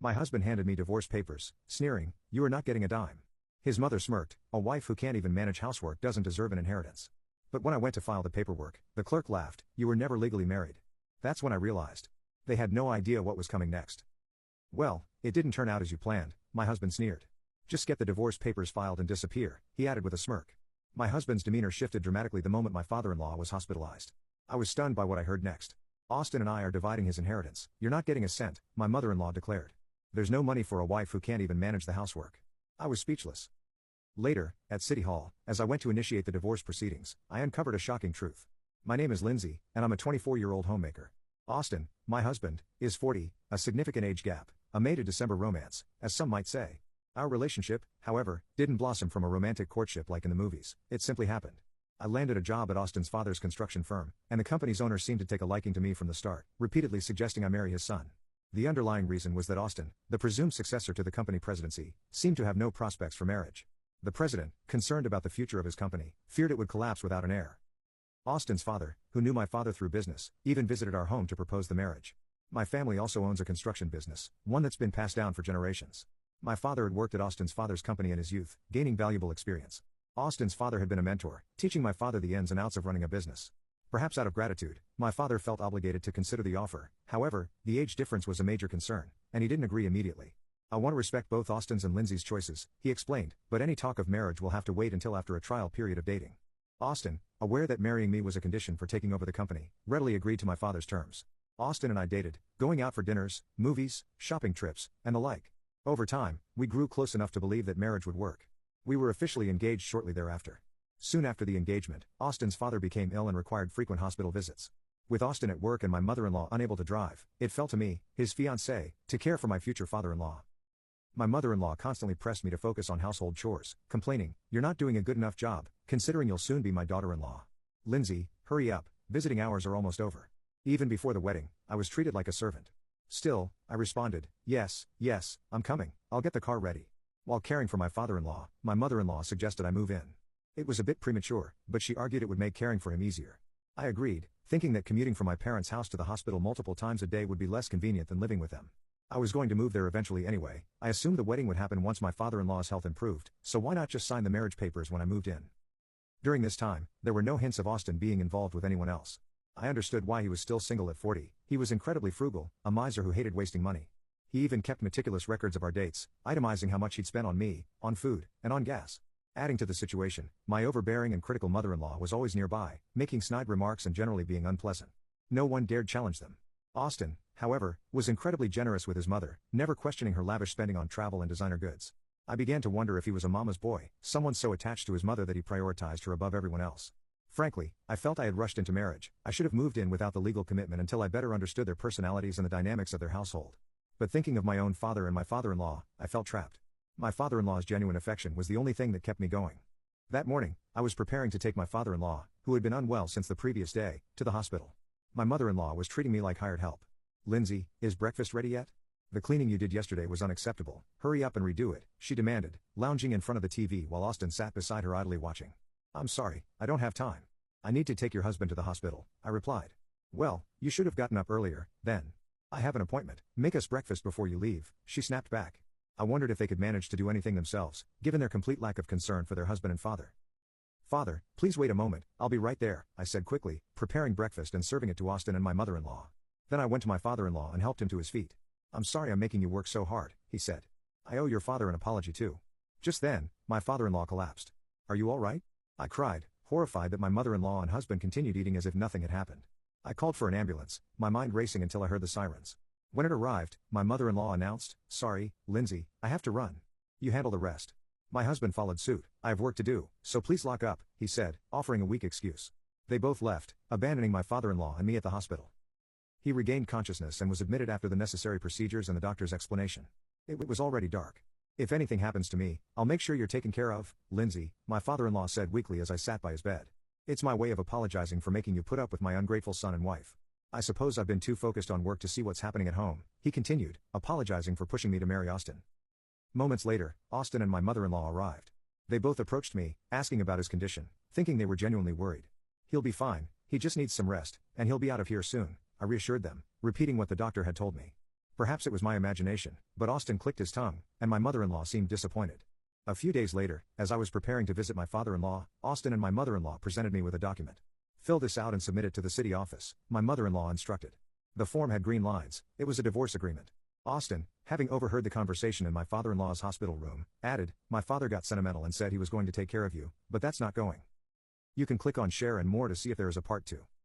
My husband handed me divorce papers, sneering, "You are not getting a dime." His mother smirked, "A wife who can't even manage housework doesn't deserve an inheritance." But when I went to file the paperwork, the clerk laughed, "You were never legally married." That's when I realized. They had no idea what was coming next. "Well, it didn't turn out as you planned," my husband sneered. "Just get the divorce papers filed and disappear," he added with a smirk. My husband's demeanor shifted dramatically the moment my father-in-law was hospitalized. I was stunned by what I heard next. "Austin and I are dividing his inheritance. You're not getting a cent," my mother-in-law declared. "There's no money for a wife who can't even manage the housework." I was speechless. Later, at City Hall, as I went to initiate the divorce proceedings, I uncovered a shocking truth. My name is Lindsay, and I'm a 24-year-old homemaker. Austin, my husband, is 40, a significant age gap, a May to December romance, as some might say. Our relationship, however, didn't blossom from a romantic courtship like in the movies. It simply happened. I landed a job at Austin's father's construction firm, and the company's owner seemed to take a liking to me from the start, repeatedly suggesting I marry his son. The underlying reason was that Austin, the presumed successor to the company presidency, seemed to have no prospects for marriage. The president, concerned about the future of his company, feared it would collapse without an heir. Austin's father, who knew my father through business, even visited our home to propose the marriage. My family also owns a construction business, one that's been passed down for generations. My father had worked at Austin's father's company in his youth, gaining valuable experience. Austin's father had been a mentor, teaching my father the ins and outs of running a business. Perhaps out of gratitude, my father felt obligated to consider the offer. However, the age difference was a major concern, and he didn't agree immediately. "I want to respect both Austin's and Lindsay's choices," he explained, "but any talk of marriage will have to wait until after a trial period of dating." Austin, aware that marrying me was a condition for taking over the company, readily agreed to my father's terms. Austin and I dated, going out for dinners, movies, shopping trips, and the like. Over time, we grew close enough to believe that marriage would work. We were officially engaged shortly thereafter. Soon after the engagement, Austin's father became ill and required frequent hospital visits. With Austin at work and my mother-in-law unable to drive, it fell to me, his fiancée, to care for my future father-in-law. My mother-in-law constantly pressed me to focus on household chores, complaining, "You're not doing a good enough job, considering you'll soon be my daughter-in-law. Lindsay, hurry up, visiting hours are almost over." Even before the wedding, I was treated like a servant. Still, I responded, yes, I'm coming, I'll get the car ready." While caring for my father-in-law, my mother-in-law suggested I move in. It was a bit premature, but she argued it would make caring for him easier. I agreed, thinking that commuting from my parents' house to the hospital multiple times a day would be less convenient than living with them. I was going to move there eventually anyway. I assumed the wedding would happen once my father-in-law's health improved, so why not just sign the marriage papers when I moved in? During this time, there were no hints of Austin being involved with anyone else. I understood why he was still single at 40. He was incredibly frugal, a miser who hated wasting money. He even kept meticulous records of our dates, itemizing how much he'd spent on me, on food, and on gas. Adding to the situation, my overbearing and critical mother-in-law was always nearby, making snide remarks and generally being unpleasant. No one dared challenge them. Austin, however, was incredibly generous with his mother, never questioning her lavish spending on travel and designer goods. I began to wonder if he was a mama's boy, someone so attached to his mother that he prioritized her above everyone else. Frankly, I felt I had rushed into marriage. I should have moved in without the legal commitment until I better understood their personalities and the dynamics of their household. But thinking of my own father and my father-in-law, I felt trapped. My father-in-law's genuine affection was the only thing that kept me going. That morning, I was preparing to take my father-in-law, who had been unwell since the previous day, to the hospital. My mother-in-law was treating me like hired help. "Lindsay, is breakfast ready yet? The cleaning you did yesterday was unacceptable. Hurry up and redo it," she demanded, lounging in front of the TV while Austin sat beside her idly watching. "I'm sorry, I don't have time. I need to take your husband to the hospital," I replied. "Well, you should have gotten up earlier, then. I have an appointment. Make us breakfast before you leave," she snapped back. I wondered if they could manage to do anything themselves, given their complete lack of concern for their husband and father. "Father, please wait a moment, I'll be right there," I said quickly, preparing breakfast and serving it to Austin and my mother-in-law. Then I went to my father-in-law and helped him to his feet. "I'm sorry I'm making you work so hard," he said. "I owe your father an apology too." Just then, my father-in-law collapsed. "Are you all right?" I cried, horrified that my mother-in-law and husband continued eating as if nothing had happened. I called for an ambulance, my mind racing until I heard the sirens. When it arrived, my mother-in-law announced, "Sorry, Lindsay, I have to run. You handle the rest." My husband followed suit. "I have work to do, so please lock up," he said, offering a weak excuse. They both left, abandoning my father-in-law and me at the hospital. He regained consciousness and was admitted after the necessary procedures and the doctor's explanation. It was already dark. "If anything happens to me, I'll make sure you're taken care of, Lindsay," my father-in-law said weakly as I sat by his bed. "It's my way of apologizing for making you put up with my ungrateful son and wife. I suppose I've been too focused on work to see what's happening at home," he continued, apologizing for pushing me to marry Austin. Moments later, Austin and my mother-in-law arrived. They both approached me, asking about his condition, thinking they were genuinely worried. "He'll be fine, he just needs some rest, and he'll be out of here soon," I reassured them, repeating what the doctor had told me. Perhaps it was my imagination, but Austin clicked his tongue, and my mother-in-law seemed disappointed. A few days later, as I was preparing to visit my father-in-law, Austin and my mother-in-law presented me with a document. "Fill this out and submit it to the city office," my mother-in-law instructed. The form had green lines. It was a divorce agreement. Austin, having overheard the conversation in my father-in-law's hospital room, added, "My father got sentimental and said he was going to take care of you, but that's not going." You can click on share and more to see if there is a part 2.